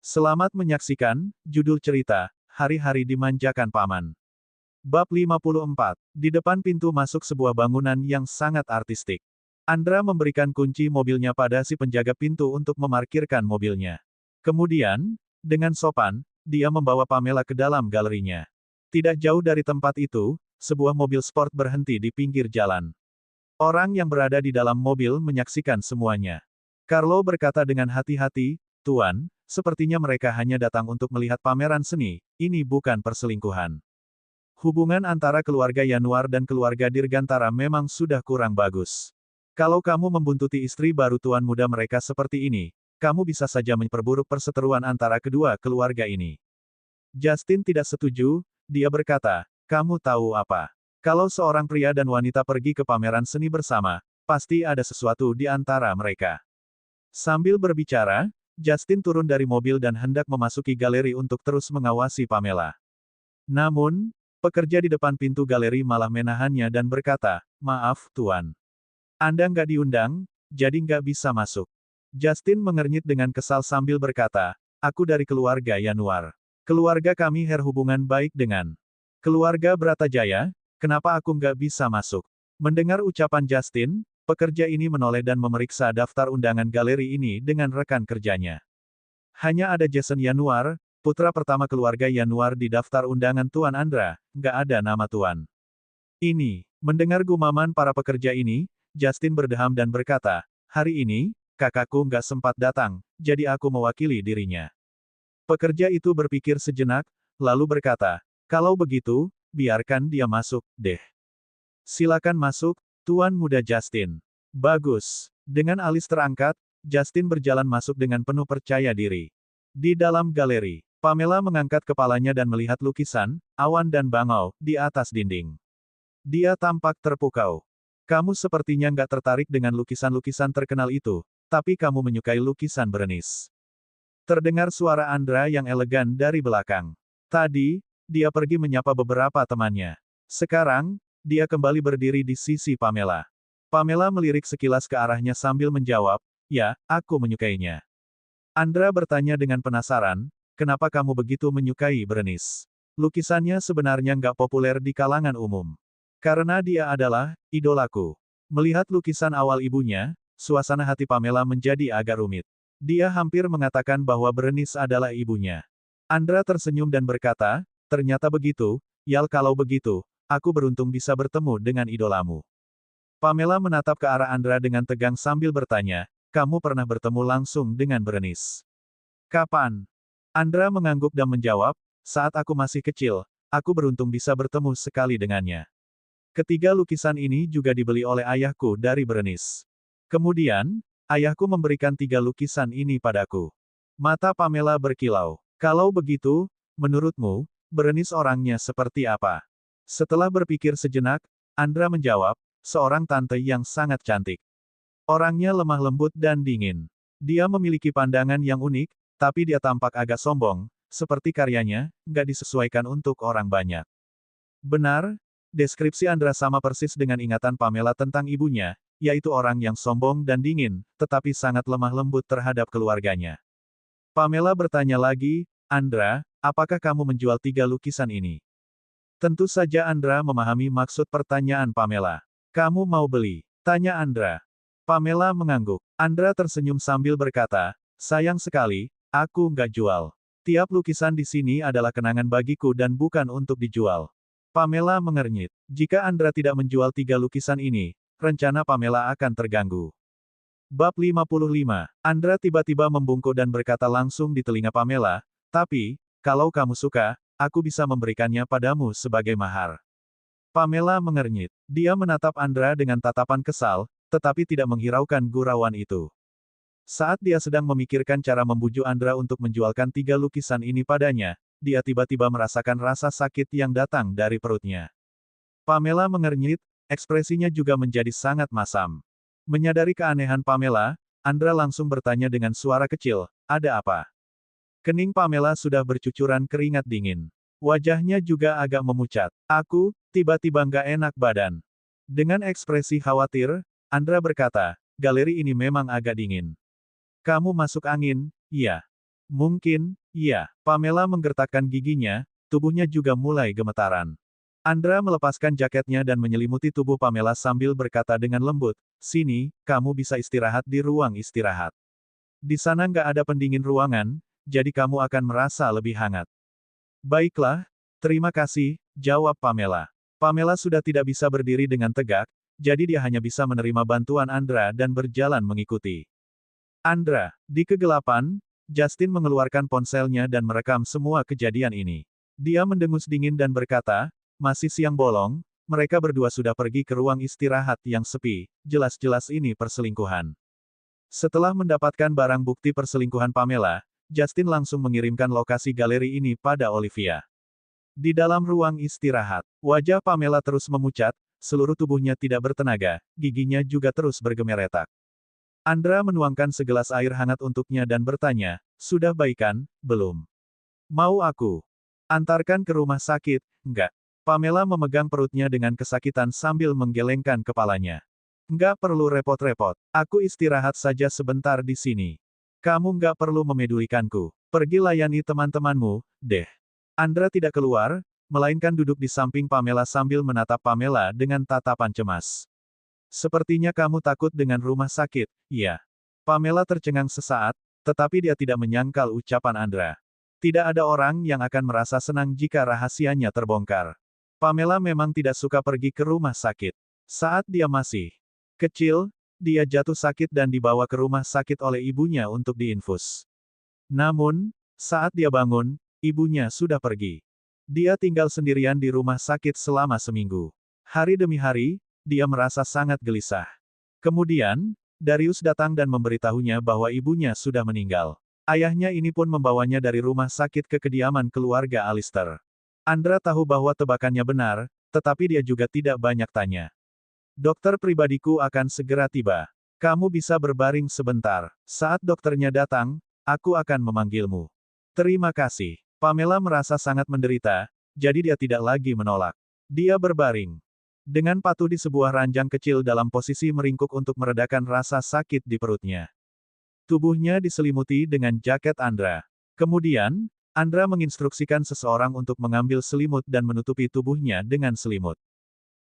Selamat menyaksikan, judul cerita, Hari-hari Dimanjakan Paman. Bab 54. Di depan pintu masuk sebuah bangunan yang sangat artistik. Andra memberikan kunci mobilnya pada si penjaga pintu untuk memarkirkan mobilnya. Kemudian, dengan sopan, dia membawa Pamela ke dalam galerinya. Tidak jauh dari tempat itu, sebuah mobil sport berhenti di pinggir jalan. Orang yang berada di dalam mobil menyaksikan semuanya. Carlo berkata dengan hati-hati, "Tuan, sepertinya mereka hanya datang untuk melihat pameran seni, ini bukan perselingkuhan." Hubungan antara keluarga Yanuar dan keluarga Dirgantara memang sudah kurang bagus. Kalau kamu membuntuti istri baru tuan muda mereka seperti ini, kamu bisa saja memperburuk perseteruan antara kedua keluarga ini. Justin tidak setuju, dia berkata, "Kamu tahu apa? Kalau seorang pria dan wanita pergi ke pameran seni bersama, pasti ada sesuatu di antara mereka." Sambil berbicara, Justin turun dari mobil dan hendak memasuki galeri untuk terus mengawasi Pamela. Namun, pekerja di depan pintu galeri malah menahannya dan berkata, "Maaf, Tuan. Anda nggak diundang, jadi nggak bisa masuk." Justin mengernyit dengan kesal sambil berkata, "Aku dari keluarga Yanuar. Keluarga kami hubungan baik dengan keluarga Bratajaya, kenapa aku nggak bisa masuk?" Mendengar ucapan Justin, pekerja ini menoleh dan memeriksa daftar undangan galeri ini dengan rekan kerjanya. Hanya ada Jason Yanuar, putra pertama keluarga Yanuar di daftar undangan Tuan Andra, nggak ada nama Tuan. Ini, mendengar gumaman para pekerja ini, Justin berdeham dan berkata, "Hari ini, kakakku nggak sempat datang, jadi aku mewakili dirinya." Pekerja itu berpikir sejenak, lalu berkata, "Kalau begitu, biarkan dia masuk, deh. Silakan masuk, Tuan Muda Justin." "Bagus." Dengan alis terangkat, Justin berjalan masuk dengan penuh percaya diri. Di dalam galeri, Pamela mengangkat kepalanya dan melihat lukisan, awan dan bangau, di atas dinding. Dia tampak terpukau. "Kamu sepertinya nggak tertarik dengan lukisan-lukisan terkenal itu, tapi kamu menyukai lukisan Berenice." Terdengar suara Andra yang elegan dari belakang. Tadi, dia pergi menyapa beberapa temannya. Sekarang, dia kembali berdiri di sisi Pamela. Pamela melirik sekilas ke arahnya sambil menjawab, "Ya, aku menyukainya." Andra bertanya dengan penasaran, "Kenapa kamu begitu menyukai Berenice?" "Lukisannya sebenarnya nggak populer di kalangan umum. Karena dia adalah idolaku." Melihat lukisan awal ibunya, suasana hati Pamela menjadi agak rumit. Dia hampir mengatakan bahwa Berenice adalah ibunya. Andra tersenyum dan berkata, "Ternyata begitu, Yal, kalau begitu, aku beruntung bisa bertemu dengan idolamu." Pamela menatap ke arah Andra dengan tegang sambil bertanya, "Kamu pernah bertemu langsung dengan Berenice?" "Kapan?" Andra mengangguk dan menjawab, "Saat aku masih kecil, aku beruntung bisa bertemu sekali dengannya. Ketiga lukisan ini juga dibeli oleh ayahku dari Berenice. Kemudian, ayahku memberikan 3 lukisan ini padaku." Mata Pamela berkilau. "Kalau begitu, menurutmu, Berenice orangnya seperti apa?" Setelah berpikir sejenak, Andra menjawab, "Seorang tante yang sangat cantik. Orangnya lemah lembut dan dingin. Dia memiliki pandangan yang unik, tapi dia tampak agak sombong, seperti karyanya, nggak disesuaikan untuk orang banyak." Benar, deskripsi Andra sama persis dengan ingatan Pamela tentang ibunya, yaitu orang yang sombong dan dingin, tetapi sangat lemah lembut terhadap keluarganya. Pamela bertanya lagi, "Andra, apakah kamu menjual 3 lukisan ini?" Tentu saja Andra memahami maksud pertanyaan Pamela. "Kamu mau beli?" tanya Andra. Pamela mengangguk. Andra tersenyum sambil berkata, "Sayang sekali, aku nggak jual. Tiap lukisan di sini adalah kenangan bagiku dan bukan untuk dijual." Pamela mengernyit. Jika Andra tidak menjual 3 lukisan ini, rencana Pamela akan terganggu. Bab 55. Andra tiba-tiba membungkuk dan berkata langsung di telinga Pamela, "Tapi, kalau kamu suka, aku bisa memberikannya padamu sebagai mahar." Pamela mengernyit. Dia menatap Andra dengan tatapan kesal, tetapi tidak menghiraukan gurauan itu. Saat dia sedang memikirkan cara membujuk Andra untuk menjualkan 3 lukisan ini padanya, dia tiba-tiba merasakan rasa sakit yang datang dari perutnya. Pamela mengernyit, ekspresinya juga menjadi sangat masam. Menyadari keanehan Pamela, Andra langsung bertanya dengan suara kecil, "Ada apa?" Kening Pamela sudah bercucuran keringat dingin. Wajahnya juga agak memucat. "Aku, tiba-tiba nggak enak badan." Dengan ekspresi khawatir, Andra berkata, "Galeri ini memang agak dingin. Kamu masuk angin, iya." Mungkin, iya. Pamela menggertakkan giginya, tubuhnya juga mulai gemetaran. Andra melepaskan jaketnya dan menyelimuti tubuh Pamela sambil berkata dengan lembut, "Sini, kamu bisa istirahat di ruang istirahat. Di sana nggak ada pendingin ruangan, jadi kamu akan merasa lebih hangat." "Baiklah, terima kasih," jawab Pamela. Pamela sudah tidak bisa berdiri dengan tegak, jadi dia hanya bisa menerima bantuan Andra dan berjalan mengikuti Andra. Di kegelapan, Justin mengeluarkan ponselnya dan merekam semua kejadian ini. Dia mendengus dingin dan berkata, "Masih siang bolong, mereka berdua sudah pergi ke ruang istirahat yang sepi, jelas-jelas ini perselingkuhan." Setelah mendapatkan barang bukti perselingkuhan Pamela, Justin langsung mengirimkan lokasi galeri ini pada Olivia. Di dalam ruang istirahat, wajah Pamela terus memucat, seluruh tubuhnya tidak bertenaga, giginya juga terus bergemeretak. Andra menuangkan segelas air hangat untuknya dan bertanya, "Sudah baikan, belum? Mau aku antarkan ke rumah sakit?" "Enggak." Pamela memegang perutnya dengan kesakitan sambil menggelengkan kepalanya. "Enggak perlu repot-repot. Aku istirahat saja sebentar di sini. Kamu enggak perlu memedulikanku. Pergi layani teman-temanmu, deh." Andra tidak keluar, melainkan duduk di samping Pamela sambil menatap Pamela dengan tatapan cemas. "Sepertinya kamu takut dengan rumah sakit, iya." Pamela tercengang sesaat, tetapi dia tidak menyangkal ucapan Andra. Tidak ada orang yang akan merasa senang jika rahasianya terbongkar. Pamela memang tidak suka pergi ke rumah sakit. Saat dia masih kecil, dia jatuh sakit dan dibawa ke rumah sakit oleh ibunya untuk diinfus. Namun, saat dia bangun, ibunya sudah pergi. Dia tinggal sendirian di rumah sakit selama seminggu. Hari demi hari, dia merasa sangat gelisah. Kemudian, Darius datang dan memberitahunya bahwa ibunya sudah meninggal. Ayahnya ini pun membawanya dari rumah sakit ke kediaman keluarga Alistair. Andra tahu bahwa tebakannya benar, tetapi dia juga tidak banyak tanya. "Dokter pribadiku akan segera tiba. Kamu bisa berbaring sebentar. Saat dokternya datang, aku akan memanggilmu." "Terima kasih." Pamela merasa sangat menderita, jadi dia tidak lagi menolak. Dia berbaring dengan patuh di sebuah ranjang kecil dalam posisi meringkuk untuk meredakan rasa sakit di perutnya. Tubuhnya diselimuti dengan jaket Andra. Kemudian, Andra menginstruksikan seseorang untuk mengambil selimut dan menutupi tubuhnya dengan selimut.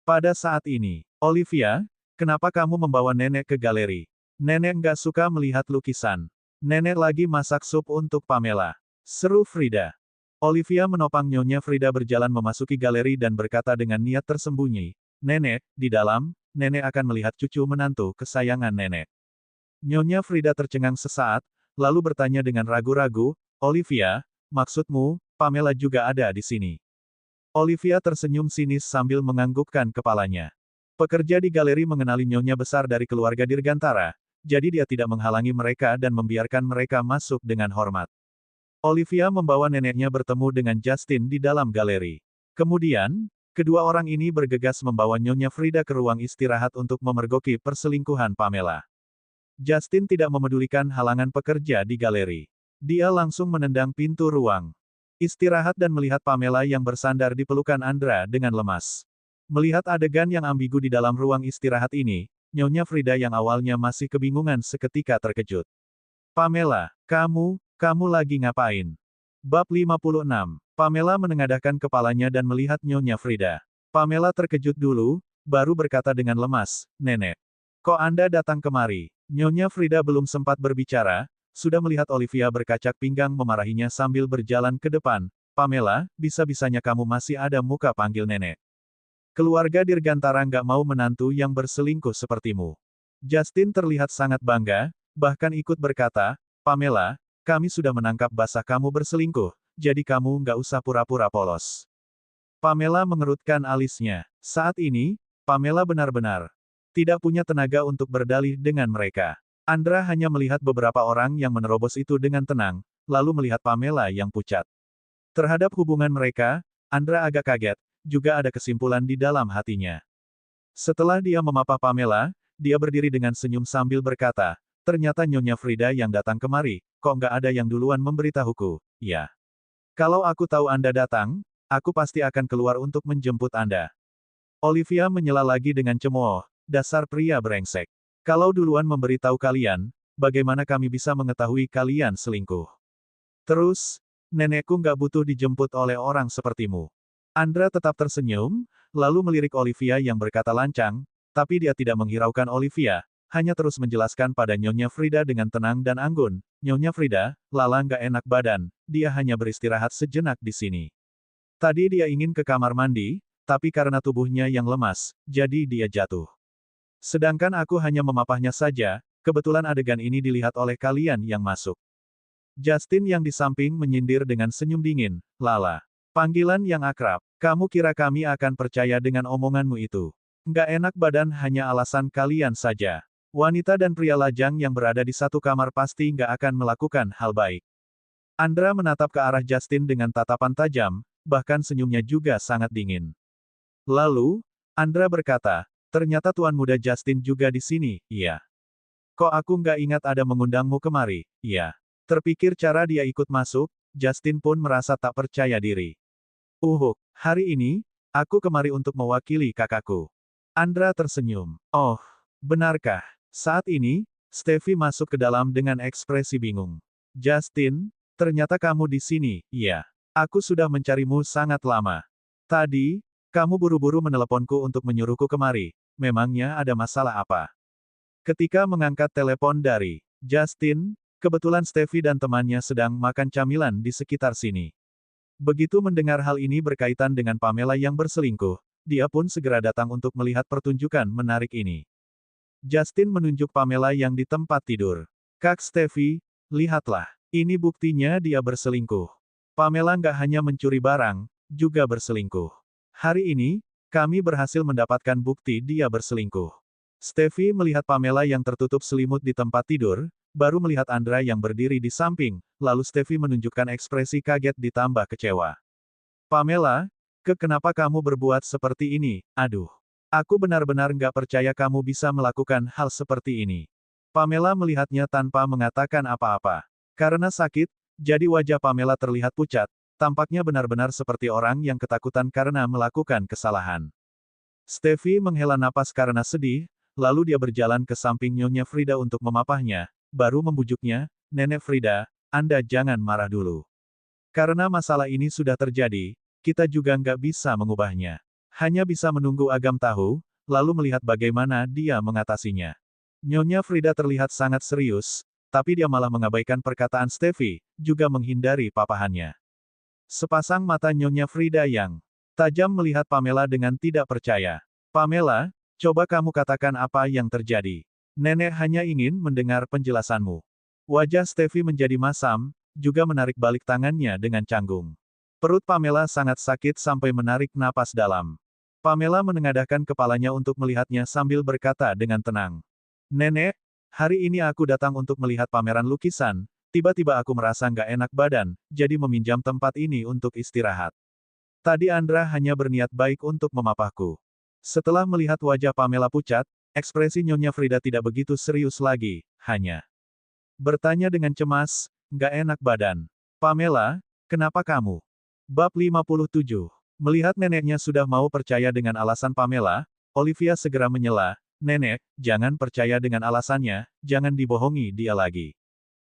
Pada saat ini, "Olivia, kenapa kamu membawa nenek ke galeri? Nenek nggak suka melihat lukisan. Nenek lagi masak sup untuk Pamela," seru Frida. Olivia menopang Nyonya Frida berjalan memasuki galeri dan berkata dengan niat tersembunyi, "Nenek, di dalam, nenek akan melihat cucu menantu kesayangan nenek." Nyonya Frida tercengang sesaat, lalu bertanya dengan ragu-ragu, "Olivia, maksudmu, Pamela juga ada di sini?" Olivia tersenyum sinis sambil menganggukkan kepalanya. Pekerja di galeri mengenali nyonya besar dari keluarga Dirgantara, jadi dia tidak menghalangi mereka dan membiarkan mereka masuk dengan hormat. Olivia membawa neneknya bertemu dengan Justin di dalam galeri. Kemudian, kedua orang ini bergegas membawa Nyonya Frida ke ruang istirahat untuk memergoki perselingkuhan Pamela. Justin tidak memedulikan halangan pekerja di galeri. Dia langsung menendang pintu ruang istirahat dan melihat Pamela yang bersandar di pelukan Andra dengan lemas. Melihat adegan yang ambigu di dalam ruang istirahat ini, Nyonya Frida yang awalnya masih kebingungan seketika terkejut. "Pamela, kamu lagi ngapain?" Bab 56. Pamela menengadahkan kepalanya dan melihat Nyonya Frida. Pamela terkejut dulu, baru berkata dengan lemas, "Nenek, kok Anda datang kemari?" Nyonya Frida belum sempat berbicara, sudah melihat Olivia berkacak pinggang memarahinya sambil berjalan ke depan. "Pamela, bisa-bisanya kamu masih ada muka panggil nenek. Keluarga Dirgantara nggak mau menantu yang berselingkuh sepertimu." Justin terlihat sangat bangga, bahkan ikut berkata, "Pamela, kami sudah menangkap basah kamu berselingkuh, jadi kamu nggak usah pura-pura polos." Pamela mengerutkan alisnya. Saat ini, Pamela benar-benar tidak punya tenaga untuk berdalih dengan mereka. Andra hanya melihat beberapa orang yang menerobos itu dengan tenang, lalu melihat Pamela yang pucat. Terhadap hubungan mereka, Andra agak kaget, juga ada kesimpulan di dalam hatinya. Setelah dia memapah Pamela, dia berdiri dengan senyum sambil berkata, "Ternyata Nyonya Frida yang datang kemari, kok nggak ada yang duluan memberitahuku, ya? Kalau aku tahu Anda datang, aku pasti akan keluar untuk menjemput Anda." Olivia menyela lagi dengan cemooh, "Dasar pria brengsek. Kalau duluan memberitahu kalian, bagaimana kami bisa mengetahui kalian selingkuh?" Terus, nenekku nggak butuh dijemput oleh orang sepertimu. Andra tetap tersenyum, lalu melirik Olivia yang berkata lancang, tapi dia tidak menghiraukan Olivia, hanya terus menjelaskan pada Nyonya Frida dengan tenang dan anggun, Nyonya Frida, Lala nggak enak badan, dia hanya beristirahat sejenak di sini. Tadi dia ingin ke kamar mandi, tapi karena tubuhnya yang lemas, jadi dia jatuh. Sedangkan aku hanya memapahnya saja, kebetulan adegan ini dilihat oleh kalian yang masuk. Justin yang di samping menyindir dengan senyum dingin, Lala. Panggilan yang akrab, kamu kira kami akan percaya dengan omonganmu itu? Nggak enak badan hanya alasan kalian saja. Wanita dan pria lajang yang berada di satu kamar pasti nggak akan melakukan hal baik. Andra menatap ke arah Justin dengan tatapan tajam, bahkan senyumnya juga sangat dingin. Lalu, Andra berkata, ternyata tuan muda Justin juga di sini, iya. Kok aku nggak ingat ada mengundangmu kemari, iya. Terpikir cara dia ikut masuk, Justin pun merasa tak percaya diri. Hari ini, aku kemari untuk mewakili kakakku. Andra tersenyum. Oh, benarkah? Saat ini, Steffi masuk ke dalam dengan ekspresi bingung. Justin, ternyata kamu di sini, iya. Aku sudah mencarimu sangat lama. Tadi, kamu buru-buru meneleponku untuk menyuruhku kemari. Memangnya ada masalah apa? Ketika mengangkat telepon dari Justin, kebetulan Steffi dan temannya sedang makan camilan di sekitar sini. Begitu mendengar hal ini berkaitan dengan Pamela yang berselingkuh, dia pun segera datang untuk melihat pertunjukan menarik ini. Justin menunjuk Pamela yang di tempat tidur. Kak Steffi, lihatlah. Ini buktinya dia berselingkuh. Pamela nggak hanya mencuri barang, juga berselingkuh. Hari ini, kami berhasil mendapatkan bukti dia berselingkuh. Steffi melihat Pamela yang tertutup selimut di tempat tidur, baru melihat Andra yang berdiri di samping, lalu Steffi menunjukkan ekspresi kaget ditambah kecewa. Pamela, kenapa kamu berbuat seperti ini? Aduh. Aku benar-benar nggak percaya kamu bisa melakukan hal seperti ini. Pamela melihatnya tanpa mengatakan apa-apa. Karena sakit, jadi wajah Pamela terlihat pucat, tampaknya benar-benar seperti orang yang ketakutan karena melakukan kesalahan. Steffi menghela napas karena sedih, lalu dia berjalan ke samping Nyonya Frida untuk memapahnya, baru membujuknya, Nenek Frida, Anda jangan marah dulu. Karena masalah ini sudah terjadi, kita juga nggak bisa mengubahnya. Hanya bisa menunggu Agam tahu, lalu melihat bagaimana dia mengatasinya. Nyonya Frida terlihat sangat serius, tapi dia malah mengabaikan perkataan Steffi, juga menghindari papahannya. Sepasang mata Nyonya Frida yang tajam melihat Pamela dengan tidak percaya. Pamela, coba kamu katakan apa yang terjadi. Nenek hanya ingin mendengar penjelasanmu. Wajah Steffi menjadi masam, juga menarik balik tangannya dengan canggung. Perut Pamela sangat sakit sampai menarik napas dalam. Pamela menengadahkan kepalanya untuk melihatnya sambil berkata dengan tenang. Nenek, hari ini aku datang untuk melihat pameran lukisan, tiba-tiba aku merasa nggak enak badan, jadi meminjam tempat ini untuk istirahat. Tadi Andra hanya berniat baik untuk memapahku. Setelah melihat wajah Pamela pucat, ekspresi Nyonya Frida tidak begitu serius lagi, hanya bertanya dengan cemas, nggak enak badan. Pamela, kenapa kamu? Bab 57. Melihat neneknya sudah mau percaya dengan alasan Pamela, Olivia segera menyela, Nenek, jangan percaya dengan alasannya, jangan dibohongi dia lagi.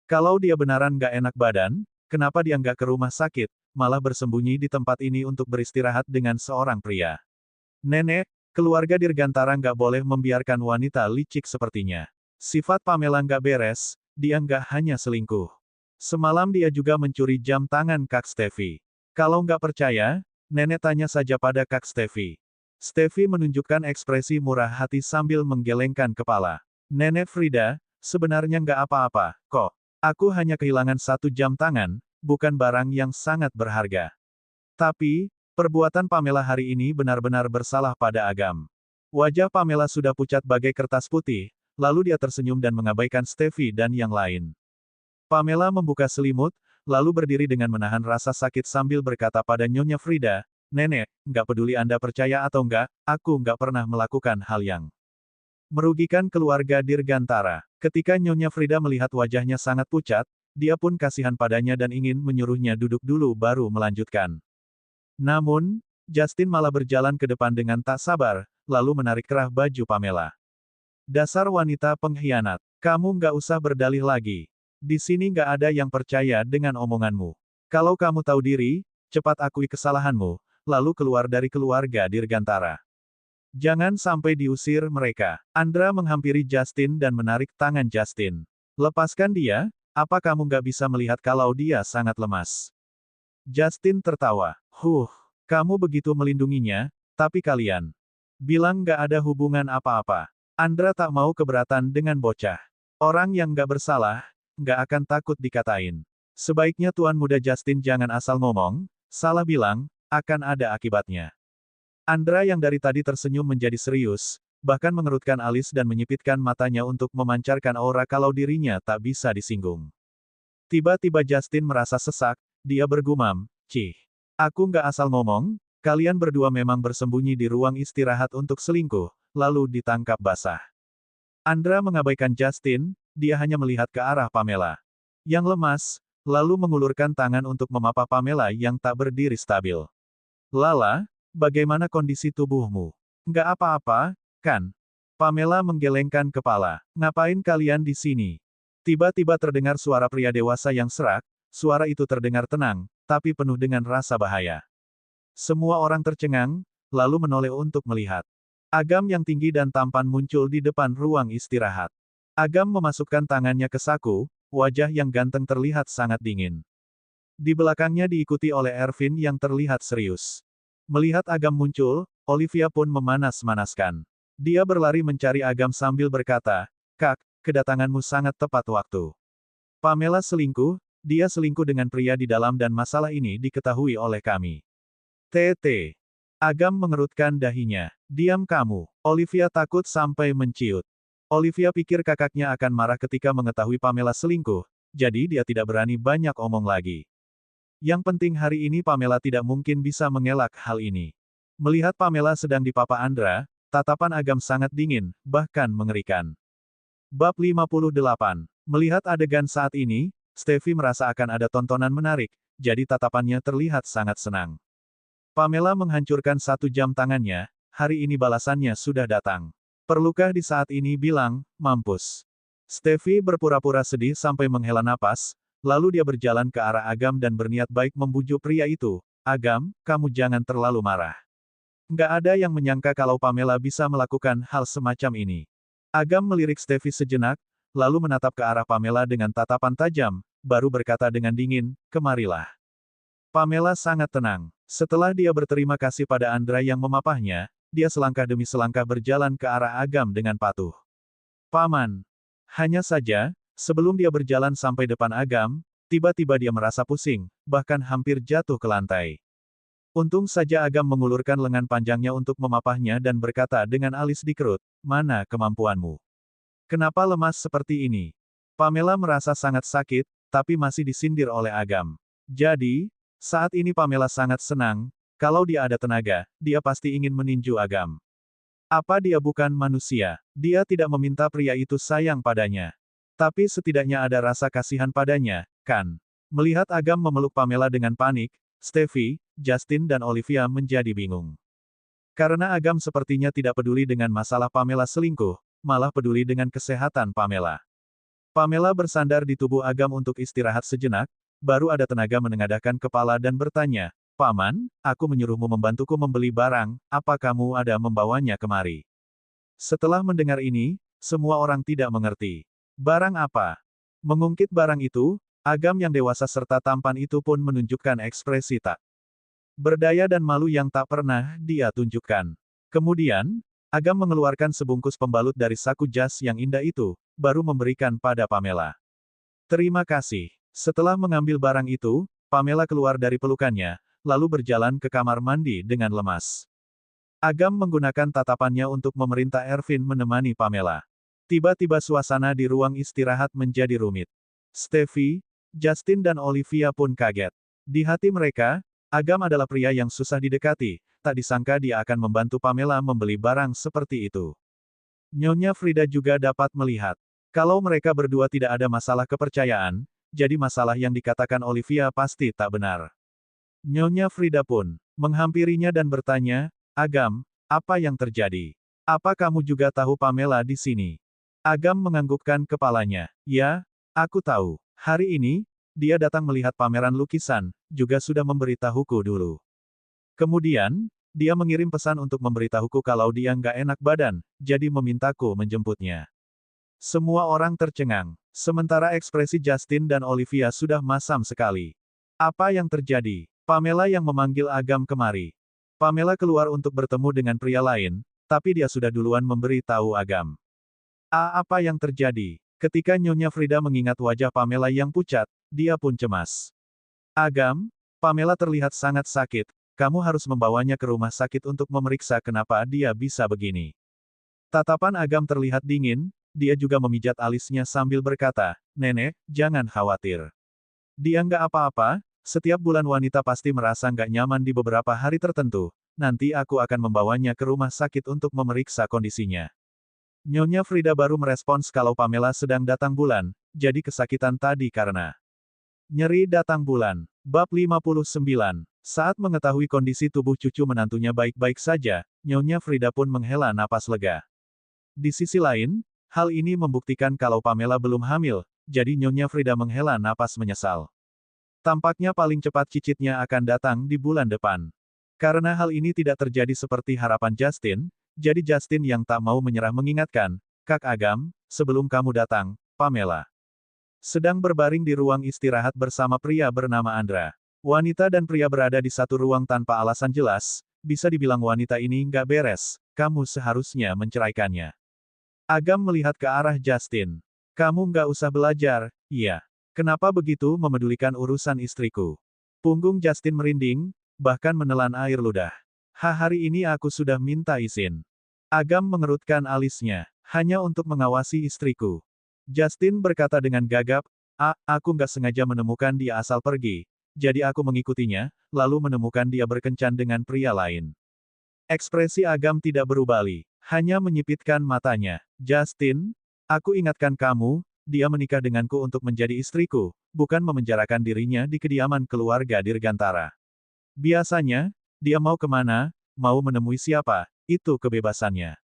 Kalau dia beneran nggak enak badan, kenapa dia nggak ke rumah sakit, malah bersembunyi di tempat ini untuk beristirahat dengan seorang pria? Nenek, keluarga Dirgantara nggak boleh membiarkan wanita licik sepertinya. Sifat Pamela nggak beres, dia nggak hanya selingkuh. Semalam dia juga mencuri jam tangan Kak Steffi. Kalau nggak percaya, Nenek tanya saja pada Kak Steffi. Steffi menunjukkan ekspresi murah hati sambil menggelengkan kepala. Nenek Frida, sebenarnya nggak apa-apa, kok. Aku hanya kehilangan satu jam tangan, bukan barang yang sangat berharga. Tapi, perbuatan Pamela hari ini benar-benar bersalah pada Agam. Wajah Pamela sudah pucat bagai kertas putih, lalu dia tersenyum dan mengabaikan Steffi dan yang lain. Pamela membuka selimut, lalu berdiri dengan menahan rasa sakit sambil berkata pada Nyonya Frida, Nenek, nggak peduli Anda percaya atau nggak, aku nggak pernah melakukan hal yang merugikan keluarga Dirgantara. Ketika Nyonya Frida melihat wajahnya sangat pucat, dia pun kasihan padanya dan ingin menyuruhnya duduk dulu baru melanjutkan. Namun, Justin malah berjalan ke depan dengan tak sabar, lalu menarik kerah baju Pamela. Dasar wanita pengkhianat, kamu nggak usah berdalih lagi. Di sini nggak ada yang percaya dengan omonganmu. Kalau kamu tahu diri, cepat akui kesalahanmu, lalu keluar dari keluarga Dirgantara. Jangan sampai diusir mereka. Andra menghampiri Justin dan menarik tangan Justin. Lepaskan dia, apa kamu nggak bisa melihat kalau dia sangat lemas? Justin tertawa. Kamu begitu melindunginya, tapi kalian bilang nggak ada hubungan apa-apa. Andra tak mau keberatan dengan bocah. Orang yang nggak bersalah, nggak akan takut dikatain. Sebaiknya Tuan Muda Justin jangan asal ngomong, salah bilang, akan ada akibatnya. Andra yang dari tadi tersenyum menjadi serius, bahkan mengerutkan alis dan menyipitkan matanya untuk memancarkan aura kalau dirinya tak bisa disinggung. Tiba-tiba Justin merasa sesak, dia bergumam, "Cih, aku nggak asal ngomong, kalian berdua memang bersembunyi di ruang istirahat untuk selingkuh, lalu ditangkap basah." Andra mengabaikan Justin, dia hanya melihat ke arah Pamela yang lemas, lalu mengulurkan tangan untuk memapah Pamela yang tak berdiri stabil. "Lala, bagaimana kondisi tubuhmu? Nggak apa-apa, kan?" Pamela menggelengkan kepala. "Ngapain kalian di sini?" Tiba-tiba terdengar suara pria dewasa yang serak, suara itu terdengar tenang, tapi penuh dengan rasa bahaya. Semua orang tercengang, lalu menoleh untuk melihat. Agam yang tinggi dan tampan muncul di depan ruang istirahat. Agam memasukkan tangannya ke saku, wajah yang ganteng terlihat sangat dingin. Di belakangnya diikuti oleh Ervin yang terlihat serius. Melihat Agam muncul, Olivia pun memanas-manaskan. Dia berlari mencari Agam sambil berkata, "Kak, kedatanganmu sangat tepat waktu." Pamela selingkuh, dia selingkuh dengan pria di dalam dan masalah ini diketahui oleh kami. TT. Agam mengerutkan dahinya. "Diam kamu." Olivia takut sampai menciut. Olivia pikir kakaknya akan marah ketika mengetahui Pamela selingkuh, jadi dia tidak berani banyak omong lagi. Yang penting hari ini Pamela tidak mungkin bisa mengelak hal ini. Melihat Pamela sedang dipapa Andra, tatapan Agam sangat dingin, bahkan mengerikan. Bab 58. Melihat adegan saat ini, Steffi merasa akan ada tontonan menarik, jadi tatapannya terlihat sangat senang. Pamela menghancurkan 1 jam tangannya, hari ini balasannya sudah datang. Perlukah di saat ini bilang, mampus? Steffi berpura-pura sedih sampai menghela napas, lalu dia berjalan ke arah Agam dan berniat baik membujuk pria itu. "Agam, kamu jangan terlalu marah. Nggak ada yang menyangka kalau Pamela bisa melakukan hal semacam ini." Agam melirik Steffi sejenak, lalu menatap ke arah Pamela dengan tatapan tajam, baru berkata dengan dingin, "Kemarilah." Pamela sangat tenang. Setelah dia berterima kasih pada Andra yang memapahnya, dia selangkah demi selangkah berjalan ke arah Agam dengan patuh. "Paman." Hanya saja, sebelum dia berjalan sampai depan Agam, tiba-tiba dia merasa pusing, bahkan hampir jatuh ke lantai. Untung saja Agam mengulurkan lengan panjangnya untuk memapahnya dan berkata dengan alis dikerut, "Mana kemampuanmu? Kenapa lemas seperti ini?" Pamela merasa sangat sakit, tapi masih disindir oleh Agam. Jadi, saat ini Pamela sangat senang, kalau dia ada tenaga, dia pasti ingin meninju Agam. Apa dia bukan manusia? Dia tidak meminta pria itu sayang padanya. Tapi setidaknya ada rasa kasihan padanya, kan? Melihat Agam memeluk Pamela dengan panik, Steffi, Justin dan Olivia menjadi bingung. Karena Agam sepertinya tidak peduli dengan masalah Pamela selingkuh, malah peduli dengan kesehatan Pamela. Pamela bersandar di tubuh Agam untuk istirahat sejenak, baru ada tenaga menengadahkan kepala dan bertanya, "Paman, aku menyuruhmu membantuku membeli barang, apa kamu ada membawanya kemari?" Setelah mendengar ini, semua orang tidak mengerti. Barang apa? Mengungkit barang itu, Agam yang dewasa serta tampan itu pun menunjukkan ekspresi tak berdaya dan malu yang tak pernah dia tunjukkan. Kemudian, Agam mengeluarkan sebungkus pembalut dari saku jas yang indah itu, baru memberikan pada Pamela. "Terima kasih." Setelah mengambil barang itu, Pamela keluar dari pelukannya, lalu berjalan ke kamar mandi dengan lemas. Agam menggunakan tatapannya untuk memerintah Ervin menemani Pamela. Tiba-tiba suasana di ruang istirahat menjadi rumit. Steffi, Justin dan Olivia pun kaget. Di hati mereka, Agam adalah pria yang susah didekati, tak disangka dia akan membantu Pamela membeli barang seperti itu. Nyonya Frida juga dapat melihat. Kalau mereka berdua tidak ada masalah kepercayaan, jadi masalah yang dikatakan Olivia pasti tak benar. Nyonya Frida pun menghampirinya dan bertanya, "Agam, apa yang terjadi? Apa kamu juga tahu Pamela di sini?" Agam menganggukkan kepalanya. "Ya, aku tahu. Hari ini, dia datang melihat pameran lukisan, juga sudah memberitahuku dulu. Kemudian, dia mengirim pesan untuk memberitahuku kalau dia nggak enak badan, jadi memintaku menjemputnya. Semua orang tercengang. Sementara ekspresi Justin dan Olivia sudah masam sekali. Apa yang terjadi? Pamela yang memanggil Agam kemari. Pamela keluar untuk bertemu dengan pria lain, tapi dia sudah duluan memberi tahu Agam. Apa yang terjadi? Ketika Nyonya Frida mengingat wajah Pamela yang pucat, dia pun cemas. Agam, Pamela terlihat sangat sakit, kamu harus membawanya ke rumah sakit untuk memeriksa kenapa dia bisa begini. Tatapan Agam terlihat dingin, dia juga memijat alisnya sambil berkata, Nenek, jangan khawatir. Dia nggak apa-apa, setiap bulan wanita pasti merasa nggak nyaman di beberapa hari tertentu, nanti aku akan membawanya ke rumah sakit untuk memeriksa kondisinya. Nyonya Frida baru merespons kalau Pamela sedang datang bulan, jadi kesakitan tadi karena nyeri datang bulan. Bab 59. Saat mengetahui kondisi tubuh cucu menantunya baik-baik saja, Nyonya Frida pun menghela napas lega. Di sisi lain, hal ini membuktikan kalau Pamela belum hamil, jadi Nyonya Frida menghela napas menyesal. Tampaknya paling cepat cicitnya akan datang di bulan depan. Karena hal ini tidak terjadi seperti harapan Justin, jadi Justin yang tak mau menyerah mengingatkan, Kak Agam, sebelum kamu datang, Pamela sedang berbaring di ruang istirahat bersama pria bernama Andra. Wanita dan pria berada di satu ruang tanpa alasan jelas, bisa dibilang wanita ini nggak beres, kamu seharusnya menceraikannya. Agam melihat ke arah Justin. Kamu nggak usah belajar, iya. Kenapa begitu memedulikan urusan istriku? Punggung Justin merinding, bahkan menelan air ludah. Hari ini aku sudah minta izin. Agam mengerutkan alisnya, hanya untuk mengawasi istriku. Justin berkata dengan gagap, aku nggak sengaja menemukan dia asal pergi, jadi aku mengikutinya, lalu menemukan dia berkencan dengan pria lain. Ekspresi Agam tidak berubah, hanya menyipitkan matanya. Justin, aku ingatkan kamu, dia menikah denganku untuk menjadi istriku, bukan memenjarakan dirinya di kediaman keluarga Dirgantara. Biasanya, dia mau kemana, mau menemui siapa, itu kebebasannya.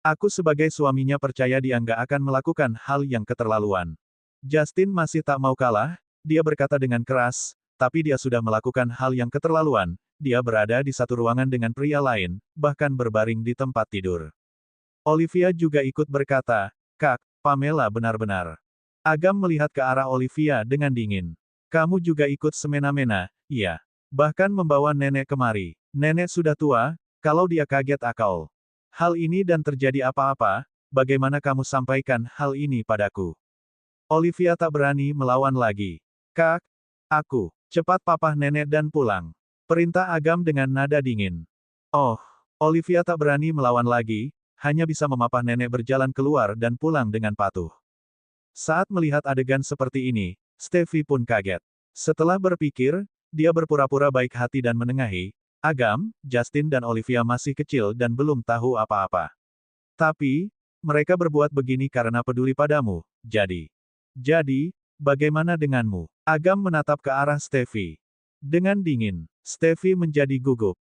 Aku sebagai suaminya percaya dia nggak akan melakukan hal yang keterlaluan. Justin masih tak mau kalah, dia berkata dengan keras, tapi dia sudah melakukan hal yang keterlaluan, dia berada di satu ruangan dengan pria lain, bahkan berbaring di tempat tidur. Olivia juga ikut berkata, Kak, Pamela benar-benar. Agam melihat ke arah Olivia dengan dingin. Kamu juga ikut semena-mena, iya. Bahkan membawa nenek kemari. Nenek sudah tua, kalau dia kaget akal. Hal ini dan terjadi apa-apa, bagaimana kamu sampaikan hal ini padaku? Olivia tak berani melawan lagi. Kak, aku, cepat papah nenek dan pulang. Perintah Agam dengan nada dingin. Oh, Olivia tak berani melawan lagi, hanya bisa memapah nenek berjalan keluar dan pulang dengan patuh. Saat melihat adegan seperti ini, Steffi pun kaget. Setelah berpikir, dia berpura-pura baik hati dan menengahi, Agam, Justin dan Olivia masih kecil dan belum tahu apa-apa. Tapi, mereka berbuat begini karena peduli padamu, jadi, bagaimana denganmu? Agam menatap ke arah Steffi. Dengan dingin, Steffi menjadi gugup.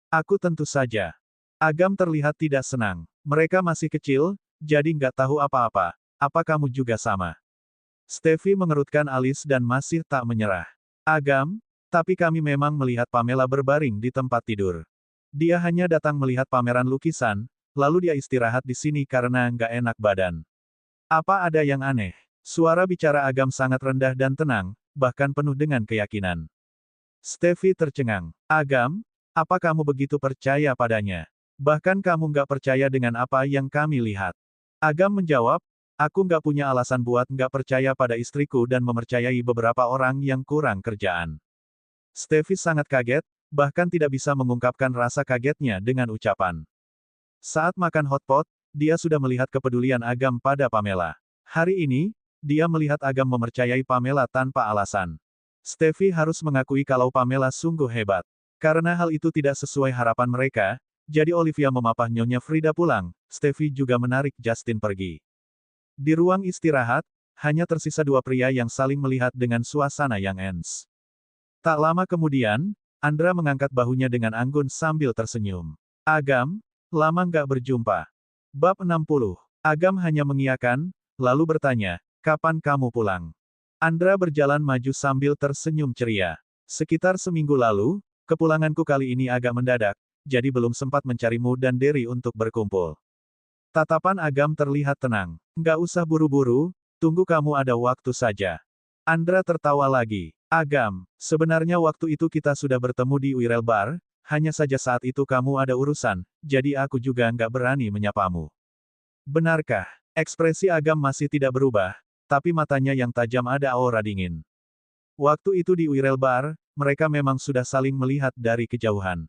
Aku tentu saja. Agam terlihat tidak senang. Mereka masih kecil, jadi nggak tahu apa-apa. Apa kamu juga sama? Steffi mengerutkan alis dan masih tak menyerah. Agam, tapi kami memang melihat Pamela berbaring di tempat tidur. Dia hanya datang melihat pameran lukisan, lalu dia istirahat di sini karena nggak enak badan. Apa ada yang aneh? Suara bicara Agam sangat rendah dan tenang, bahkan penuh dengan keyakinan. Steffi tercengang. Agam, apa kamu begitu percaya padanya? Bahkan kamu nggak percaya dengan apa yang kami lihat. Agam menjawab, aku nggak punya alasan buat nggak percaya pada istriku dan mempercayai beberapa orang yang kurang kerjaan. Steffi sangat kaget, bahkan tidak bisa mengungkapkan rasa kagetnya dengan ucapan. Saat makan hotpot, dia sudah melihat kepedulian Agam pada Pamela. Hari ini, dia melihat Agam mempercayai Pamela tanpa alasan. Steffi harus mengakui kalau Pamela sungguh hebat. Karena hal itu tidak sesuai harapan mereka, jadi Olivia memapah Nyonya Frida pulang, Steffi juga menarik Justin pergi. Di ruang istirahat, hanya tersisa dua pria yang saling melihat dengan suasana yang ens. Tak lama kemudian, Andra mengangkat bahunya dengan anggun sambil tersenyum. Agam, lama nggak berjumpa. Bab 60. Agam hanya mengiyakan, lalu bertanya, kapan kamu pulang? Andra berjalan maju sambil tersenyum ceria. Sekitar seminggu lalu, kepulanganku kali ini agak mendadak, jadi belum sempat mencarimu dan Derry untuk berkumpul. Tatapan Agam terlihat tenang. Nggak usah buru-buru, tunggu kamu ada waktu saja. Andra tertawa lagi. Agam, sebenarnya waktu itu kita sudah bertemu di Wirel Bar, hanya saja saat itu kamu ada urusan, jadi aku juga nggak berani menyapamu. Benarkah? Ekspresi Agam masih tidak berubah, tapi matanya yang tajam ada aura dingin. Waktu itu di Wirel Bar, mereka memang sudah saling melihat dari kejauhan.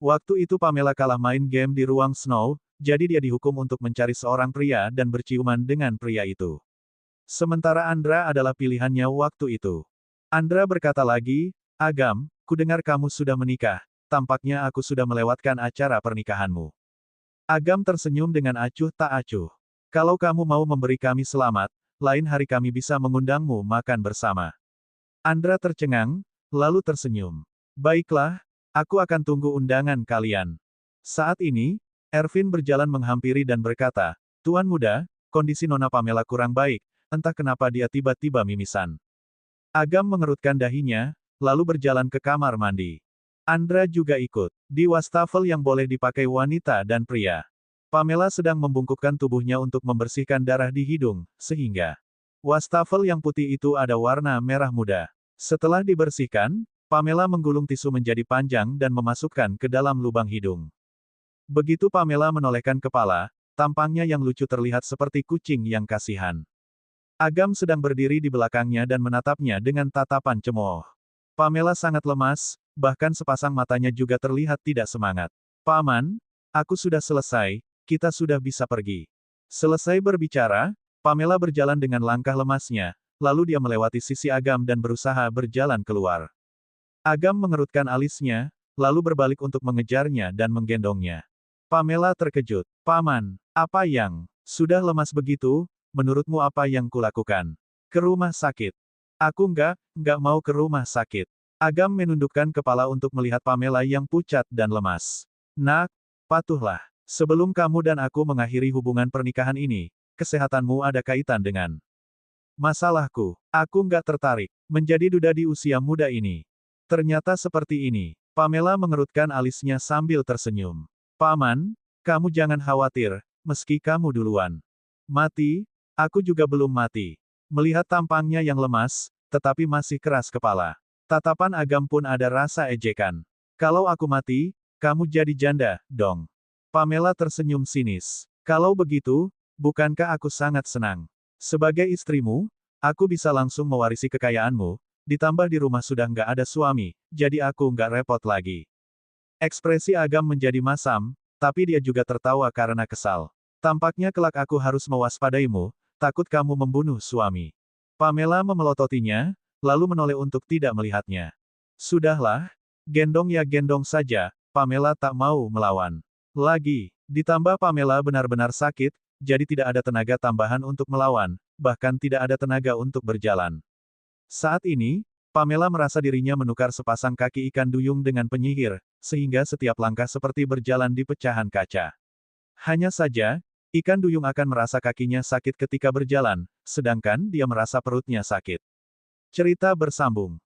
Waktu itu Pamela kalah main game di ruang Snow, jadi dia dihukum untuk mencari seorang pria dan berciuman dengan pria itu. Sementara Andra adalah pilihannya waktu itu. Andra berkata lagi, Agam, kudengar kamu sudah menikah, tampaknya aku sudah melewatkan acara pernikahanmu. Agam tersenyum dengan acuh tak acuh. Kalau kamu mau memberi kami selamat, lain hari kami bisa mengundangmu makan bersama. Andra tercengang, lalu tersenyum. Baiklah, aku akan tunggu undangan kalian. Saat ini, Ervin berjalan menghampiri dan berkata, Tuan muda, kondisi Nona Pamela kurang baik, entah kenapa dia tiba-tiba mimisan. Agam mengerutkan dahinya, lalu berjalan ke kamar mandi. Andra juga ikut. Di wastafel yang boleh dipakai wanita dan pria. Pamela sedang membungkukkan tubuhnya untuk membersihkan darah di hidung, sehingga wastafel yang putih itu ada warna merah muda. Setelah dibersihkan, Pamela menggulung tisu menjadi panjang dan memasukkan ke dalam lubang hidung. Begitu Pamela menolehkan kepala, tampangnya yang lucu terlihat seperti kucing yang kasihan. Agam sedang berdiri di belakangnya dan menatapnya dengan tatapan cemooh. Pamela sangat lemas, bahkan sepasang matanya juga terlihat tidak semangat. Paman, aku sudah selesai, kita sudah bisa pergi. Selesai berbicara, Pamela berjalan dengan langkah lemasnya, lalu dia melewati sisi Agam dan berusaha berjalan keluar. Agam mengerutkan alisnya, lalu berbalik untuk mengejarnya dan menggendongnya. Pamela terkejut. Paman, apa yang sudah lemas begitu? Menurutmu apa yang kulakukan? Ke rumah sakit. Aku nggak mau ke rumah sakit. Agam menundukkan kepala untuk melihat Pamela yang pucat dan lemas. Nak, patuhlah. Sebelum kamu dan aku mengakhiri hubungan pernikahan ini, kesehatanmu ada kaitan dengan masalahku. Aku nggak tertarik menjadi duda di usia muda ini. Ternyata seperti ini. Pamela mengerutkan alisnya sambil tersenyum. Paman, kamu jangan khawatir, meski kamu duluan mati, aku juga belum mati. Melihat tampangnya yang lemas, tetapi masih keras kepala. Tatapan Agam pun ada rasa ejekan. Kalau aku mati, kamu jadi janda, dong. Pamela tersenyum sinis. Kalau begitu, bukankah aku sangat senang? Sebagai istrimu, aku bisa langsung mewarisi kekayaanmu, ditambah di rumah sudah nggak ada suami, jadi aku nggak repot lagi. Ekspresi Agam menjadi masam, tapi dia juga tertawa karena kesal. Tampaknya kelak aku harus mewaspadaimu, takut kamu membunuh suami. Pamela memelototinya, lalu menoleh untuk tidak melihatnya. Sudahlah, gendong ya gendong saja, Pamela tak mau melawan. Lagi, ditambah Pamela benar-benar sakit, jadi tidak ada tenaga tambahan untuk melawan, bahkan tidak ada tenaga untuk berjalan. Saat ini, Pamela merasa dirinya menukar sepasang kaki ikan duyung dengan penyihir, sehingga setiap langkah seperti berjalan di pecahan kaca. Hanya saja, ikan duyung akan merasa kakinya sakit ketika berjalan, sedangkan dia merasa perutnya sakit. Cerita bersambung.